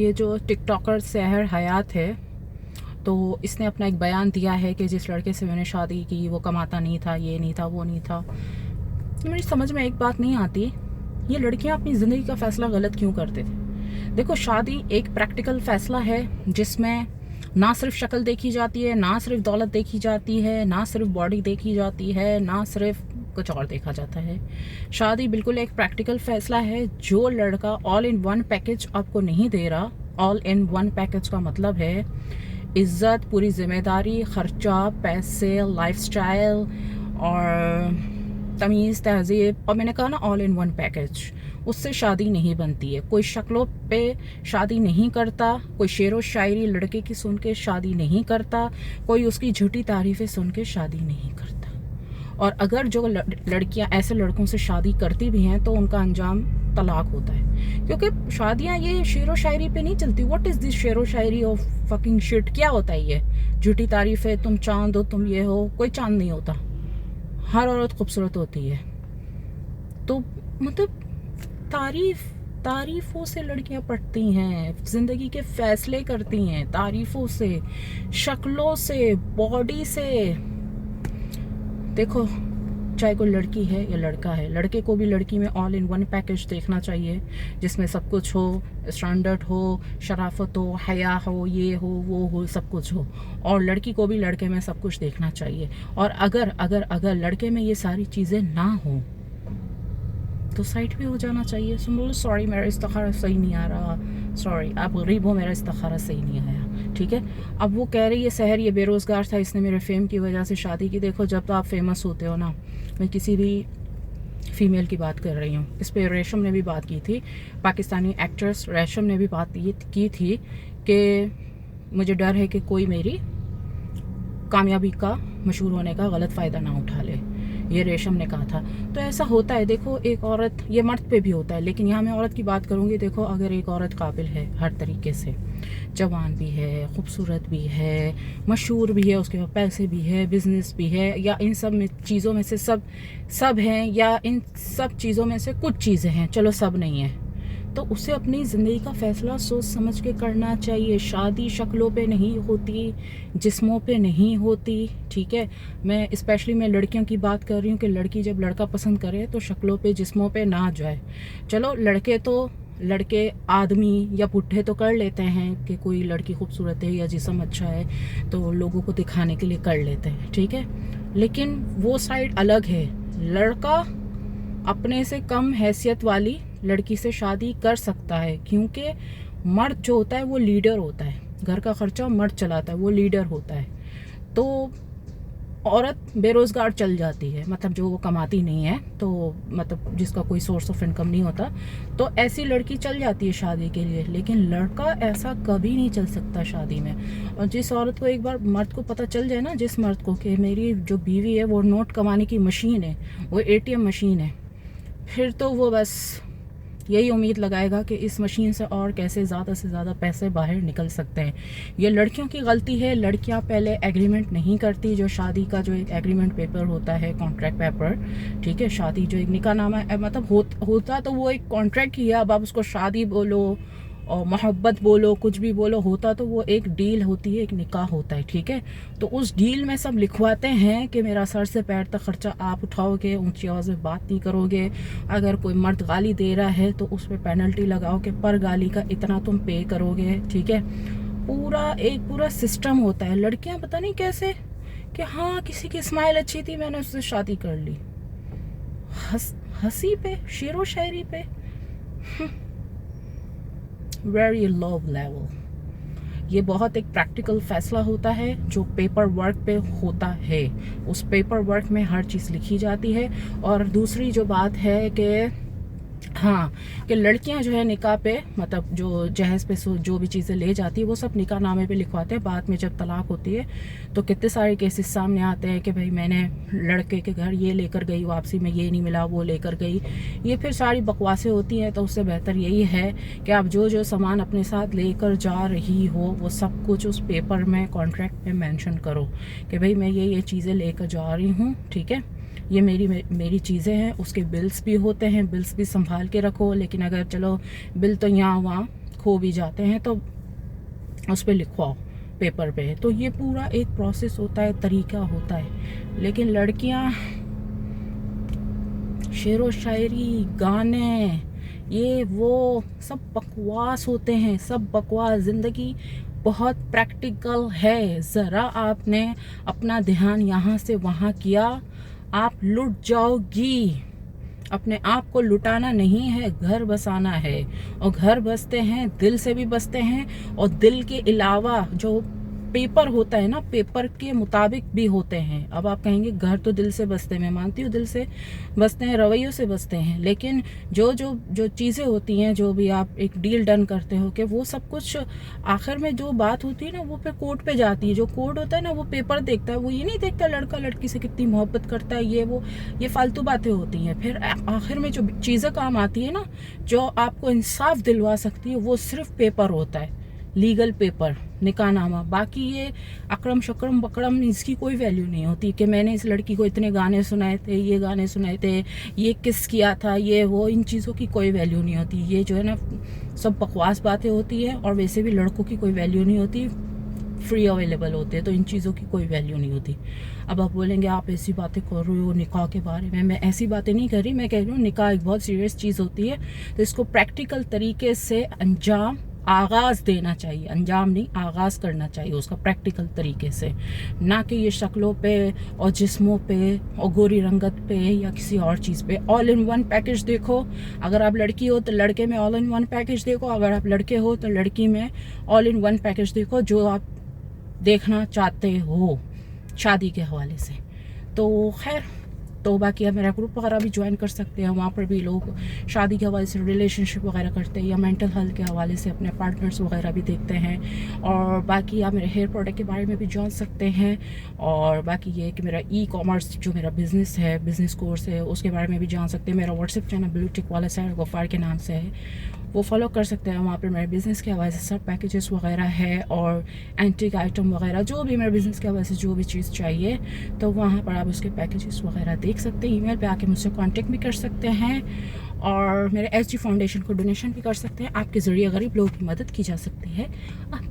ये जो टिकटॉकर सहर हयात है, तो इसने अपना एक बयान दिया है कि जिस लड़के से मैंने शादी की वो कमाता नहीं था, ये नहीं था, वो नहीं था। मेरी समझ में एक बात नहीं आती, ये लड़कियां अपनी ज़िंदगी का फ़ैसला गलत क्यों करते थे। देखो, शादी एक प्रैक्टिकल फ़ैसला है जिसमें ना सिर्फ शक्ल देखी जाती है, ना सिर्फ दौलत देखी जाती है, ना सिर्फ बॉडी देखी जाती है, ना सिर्फ कुछ और देखा जाता है। शादी बिल्कुल एक प्रैक्टिकल फ़ैसला है। जो लड़का ऑल इन वन पैकेज आपको नहीं दे रहा, ऑल इन वन पैकेज का मतलब है इज़्ज़त, पूरी ज़िम्मेदारी, ख़र्चा, पैसे, लाइफस्टाइल और तमीज़, तहज़ीब, और मैंने कहा ना ऑल इन वन पैकेज, उससे शादी नहीं बनती है। कोई शक्लों पे शादी नहीं करता, कोई शेर व शायरी लड़के की सुन के शादी नहीं करता, कोई उसकी झूठी तारीफ़ें सुन के शादी नहीं करता। और अगर जो लड़कियां ऐसे लड़कों से शादी करती भी हैं तो उनका अंजाम तलाक होता है, क्योंकि शादियां ये शेर व शायरी पे नहीं चलती। व्हाट इज़ दिस शेर व शायरी ऑफ फकिंग शिट? क्या होता है ये झूठी तारीफ़ें? तुम चांद हो, तुम ये हो। कोई चांद नहीं होता, हर औरत खूबसूरत होती है। तो मतलब तारीफों से लड़कियां पढ़ती हैं, जिंदगी के फैसले करती हैं तारीफों से, शक्लों से, बॉडी से। देखो, चाहे कोई लड़की है या लड़का है, लड़के को भी लड़की में ऑल इन वन पैकेज देखना चाहिए, जिसमें सब कुछ हो, स्टैंडर्ड हो, शराफत हो, हया हो, ये हो, वो हो, सब कुछ हो। और लड़की को भी लड़के में सब कुछ देखना चाहिए। और अगर अगर अगर लड़के में ये सारी चीज़ें ना हो तो साइड पे हो जाना चाहिए। सुन लो, सॉरी मेरा इस्तिखारा सही नहीं आ रहा, सॉरी आप गरीब हो, मेरा इस्तिखारा सही नहीं आया, ठीक है। अब वो कह रही है सहर ये बेरोज़गार था, इसने मेरे फेम की वजह से शादी की। देखो, जब तो आप फेमस होते हो ना, मैं किसी भी फीमेल की बात कर रही हूँ, इस पर रेशम ने भी बात की थी, पाकिस्तानी एक्ट्रेस रेशम ने भी बात की थी कि मुझे डर है कि कोई मेरी कामयाबी का, मशहूर होने का गलत फ़ायदा ना उठा ले, ये रेशम ने कहा था। तो ऐसा होता है। देखो, एक औरत, ये मर्द पे भी होता है, लेकिन यहाँ मैं औरत की बात करूँगी। देखो, अगर एक औरत काबिल है हर तरीके से, जवान भी है, खूबसूरत भी है, मशहूर भी है, उसके पास पैसे भी है, बिजनेस भी है, या इन सब में चीज़ों में से सब हैं, या इन सब चीज़ों में से कुछ चीज़ें हैं, चलो सब नहीं है, तो उसे अपनी ज़िंदगी का फ़ैसला सोच समझ के करना चाहिए। शादी शक्लों पे नहीं होती, जिस्मों पे नहीं होती, ठीक है। मैं स्पेशली मैं लड़कियों की बात कर रही हूँ कि लड़की जब लड़का पसंद करे तो शक्लों पे, जिस्मों पे ना जाए। चलो, लड़के आदमी या पुट्ठे तो कर लेते हैं कि कोई लड़की खूबसूरत है या जिस्म अच्छा है तो लोगों को दिखाने के लिए कर लेते हैं, ठीक है। लेकिन वो साइड अलग है। लड़का अपने से कम हैसियत वाली लड़की से शादी कर सकता है, क्योंकि मर्द जो होता है वो लीडर होता है, घर का खर्चा मर्द चलाता है, वो लीडर होता है। तो औरत बेरोज़गार चल जाती है, मतलब जो वो कमाती नहीं है, तो मतलब जिसका कोई सोर्स ऑफ इनकम नहीं होता, तो ऐसी लड़की चल जाती है शादी के लिए। लेकिन लड़का ऐसा कभी नहीं चल सकता शादी में। और जिस औरत को एक बार मर्द को पता चल जाए ना, जिस मर्द को कि मेरी जो बीवी है वो नोट कमाने की मशीन है, वो एटीएम मशीन है, फिर तो वो बस यही उम्मीद लगाएगा कि इस मशीन से और कैसे ज़्यादा से ज़्यादा पैसे बाहर निकल सकते हैं। ये लड़कियों की गलती है। लड़कियां पहले एग्रीमेंट नहीं करती, जो शादी का जो एक एग्रीमेंट पेपर होता है, कॉन्ट्रैक्ट पेपर, ठीक है। शादी जो एक निकाहनामा मतलब होता तो वो एक कॉन्ट्रैक्ट ही है। अब आप उसको शादी बोलो और मोहब्बत बोलो, कुछ भी बोलो, होता तो वो एक डील होती है, एक निकाह होता है, ठीक है। तो उस डील में सब लिखवाते हैं कि मेरा सर से पैर तक खर्चा आप उठाओगे, ऊंची आवाज़ में बात नहीं करोगे, अगर कोई मर्द गाली दे रहा है तो उस पर पेनल्टी लगाओ कि पर गाली का इतना तुम पे करोगे, ठीक है। पूरा सिस्टम होता है। लड़कियां पता नहीं कैसे कि हाँ, किसी की स्माइल अच्छी थी, मैंने उससे शादी कर ली, हंसी पे, शेरो शायरी पे, वेरी लो लेवल। ये बहुत एक प्रैक्टिकल फैसला होता है जो पेपर वर्क पे होता है। उस पेपर वर्क में हर चीज़ लिखी जाती है। और दूसरी जो बात है कि हाँ, कि लड़कियां जो है निकाह पे, मतलब जो जहेज़ पे जो भी चीज़ें ले जाती है वो सब निकाह नामे पे लिखवाते हैं। बाद में जब तलाक होती है तो कितने सारे केसेस सामने आते हैं कि भाई मैंने लड़के के घर ये लेकर गई, वापसी में ये नहीं मिला, वो लेकर गई। ये फिर सारी बकवासें होती हैं। तो उससे बेहतर यही है कि आप जो सामान अपने साथ लेकर जा रही हो वो सब कुछ उस पेपर में, कॉन्ट्रैक्ट में मेंशन करो कि भाई मैं ये चीज़ें लेकर जा रही हूँ, ठीक है, ये मेरी चीज़ें हैं। उसके बिल्स भी होते हैं, बिल्स भी संभाल के रखो। लेकिन अगर चलो बिल तो यहाँ वहाँ खो भी जाते हैं तो उस पर लिखवाओ पेपर पे। तो ये पूरा एक प्रोसेस होता है, तरीका होता है। लेकिन लड़कियां शेर व शायरी, गाने, ये वो सब बकवास होते हैं, सब बकवास। ज़िंदगी बहुत प्रैक्टिकल है। ज़रा आपने अपना ध्यान यहाँ से वहाँ किया, आप लुट जाओगी। अपने आप को लुटाना नहीं है, घर बसाना है। और घर बसते हैं, दिल से भी बसते हैं, और दिल के अलावा जो पेपर होता है ना, पेपर के मुताबिक भी होते हैं। अब आप कहेंगे घर तो दिल से बसते हैं, मैं मानती हूँ दिल से बसते हैं, रवैयों से बसते हैं। लेकिन जो जो जो चीज़ें होती हैं, जो भी आप एक डील डन करते हो, कि वो सब कुछ आखिर में जो बात होती है ना, वो पे कोर्ट पे जाती है। जो कोर्ट होता है ना, वो पेपर देखता है, वो ये नहीं देखता लड़का लड़की से कितनी मोहब्बत करता है, ये फालतू बातें होती हैं। फिर आखिर में जो चीज़ें काम आती है ना, जो आपको इंसाफ दिलवा सकती है, वो सिर्फ पेपर होता है, लीगल पेपर, निकाहनामा। बाकी ये अकड़म शकड़म बकड़म, इसकी कोई वैल्यू नहीं होती कि मैंने इस लड़की को इतने गाने सुनाए थे, ये गाने सुनाए थे, ये किस किया था, ये वो, इन चीज़ों की कोई वैल्यू नहीं होती। ये जो है ना, सब बकवास बातें होती है। और वैसे भी लड़कों की कोई वैल्यू नहीं होती, फ्री अवेलेबल होते हैं, तो इन चीज़ों की कोई वैल्यू नहीं होती। अब आप बोलेंगे आप ऐसी बातें कर रहे हो निकाह के बारे में। मैं ऐसी बातें नहीं कर रही, मैं कह रही हूँ निकाह एक बहुत सीरियस चीज़ होती है। तो इसको प्रैक्टिकल तरीके से अंजाम, आगाज़ देना चाहिए, अंजाम नहीं, आगाज़ करना चाहिए उसका प्रैक्टिकल तरीके से, ना कि ये शक्लों पे और जिस्मों पे और गोरी रंगत पे या किसी और चीज़ पे। ऑल इन वन पैकेज देखो। अगर आप लड़की हो तो लड़के में ऑल इन वन पैकेज देखो, अगर आप लड़के हो तो लड़की में ऑल इन वन पैकेज देखो, जो आप देखना चाहते हो शादी के हवाले से। तो खैर, तो बाकी आप मेरा ग्रुप वगैरह भी ज्वाइन कर सकते हैं। वहाँ पर भी लोग शादी के हवाले से रिलेशनशिप वगैरह करते हैं, या मेंटल हेल्थ के हवाले से अपने पार्टनर्स वगैरह भी देखते हैं। और बाकी आप मेरे हेयर प्रोडक्ट के बारे में भी जान सकते हैं। और बाकी ये कि मेरा ई-कॉमर्स जो मेरा बिज़नेस है, बिज़नेस कोर्स है, उसके बारे में भी जान सकते हैं। मेरा व्हाट्सएप चैनल ब्लू टिक वाला सैर गफ़ार के नाम से है, वो फॉलो कर सकते हैं। वहाँ पर मेरे बिज़नेस के हवाले से सब पैकेजेस वगैरह है, और एंटीक आइटम वगैरह, जो भी मेरे बिज़नेस के हवाले से जो भी चीज़ चाहिए, तो वहाँ पर आप उसके पैकेजेस वगैरह देख सकते हैं। ईमेल पे आके मुझसे कांटेक्ट भी कर सकते हैं, और मेरे SG फाउंडेशन को डोनेशन भी कर सकते हैं। आपके ज़रिए गरीब लोगों की मदद की जा सकती है। आप